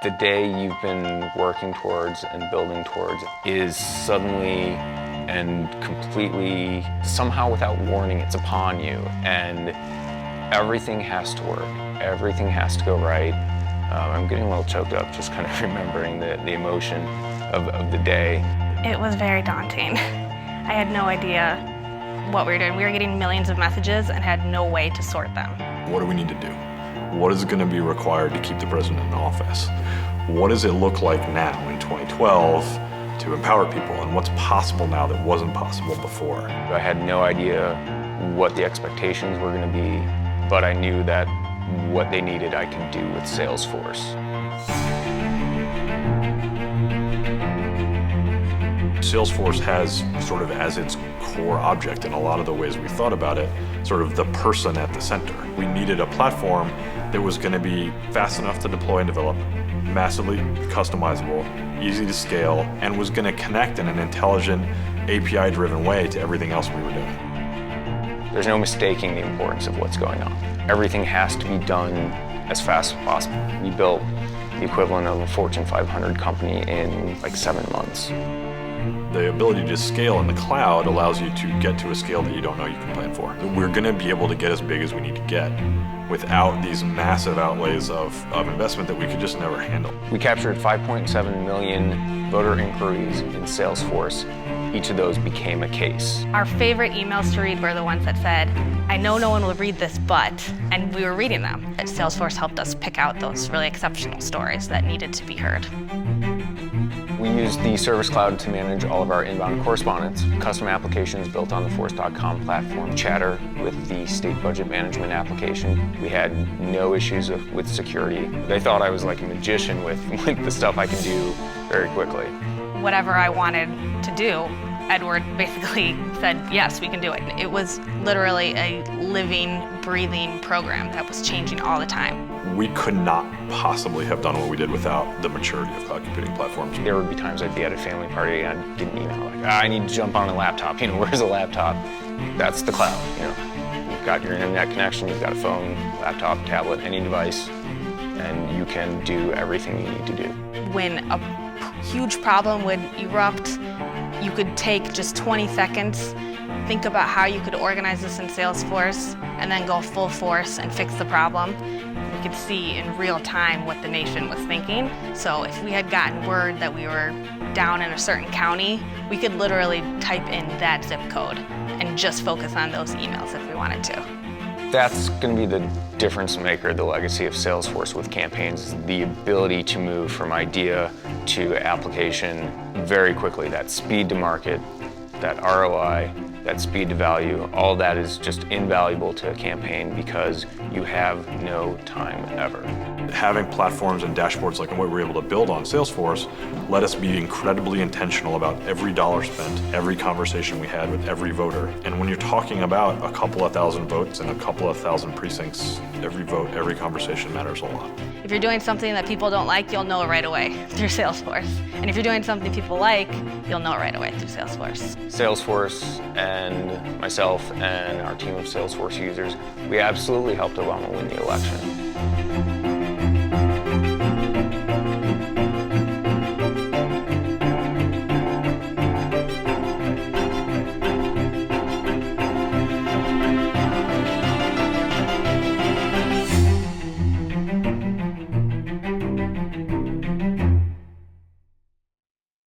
The day you've been working towards and building towards is suddenly and completely, somehow without warning, it's upon you, and everything has to work. Everything has to go right. I'm getting a little choked up just kind of remembering the emotion of the day. It was very daunting. I had no idea what we were doing. We were getting millions of messages and had no way to sort them. What do we need to do? What is going to be required to keep the president in office? What does it look like now in 2012 to empower people, and what's possible now that wasn't possible before? I had no idea what the expectations were going to be, but I knew that what they needed I could do with Salesforce. Salesforce has sort of as its core object in a lot of the ways we thought about it, sort of the person at the center. We needed a platform that was going to be fast enough to deploy and develop, massively customizable, easy to scale, and was going to connect in an intelligent, API-driven way to everything else we were doing. There's no mistaking the importance of what's going on. Everything has to be done as fast as possible. We built the equivalent of a Fortune 500 company in like 7 months. The ability to scale in the cloud allows you to get to a scale that you don't know you can plan for. We're going to be able to get as big as we need to get without these massive outlays of investment that we could just never handle. We captured 5.7 million voter inquiries in Salesforce. Each of those became a case. Our favorite emails to read were the ones that said, "I know no one will read this, but," and we were reading them. Salesforce helped us pick out those really exceptional stories that needed to be heard. We used the Service Cloud to manage all of our inbound correspondence, custom applications built on the Force.com platform, Chatter with the state budget management application. We had no issues with security. They thought I was like a magician with the stuff I can do very quickly. Whatever I wanted to do, Edward basically said, yes, we can do it. It was literally a living, breathing program that was changing all the time. We could not possibly have done what we did without the maturity of cloud computing platforms. There would be times I'd be at a family party and I'd get an email like, I need to jump on a laptop. Where's a laptop? That's the cloud. You've got your internet connection, you've got a phone, laptop, tablet, any device, and you can do everything you need to do. When a huge problem would erupt, you could take just 20 seconds, think about how you could organize this in Salesforce, and then go full force and fix the problem. We could see in real time what the nation was thinking. So if we had gotten word that we were down in a certain county, we could literally type in that zip code and just focus on those emails if we wanted to. That's going to be the difference maker, the legacy of Salesforce with campaigns, the ability to move from idea to application very quickly, that speed to market, that ROI, that speed to value, all that is just invaluable to a campaign because you have no time ever. Having platforms and dashboards like what we were able to build on Salesforce let us be incredibly intentional about every dollar spent, every conversation we had with every voter. And when you're talking about a couple of thousand votes and a couple of thousand precincts, every vote, every conversation matters a lot. If you're doing something that people don't like, you'll know it right away through Salesforce. And if you're doing something people like, you'll know it right away through Salesforce. Salesforce and myself and our team of Salesforce users, we absolutely helped Obama win the election.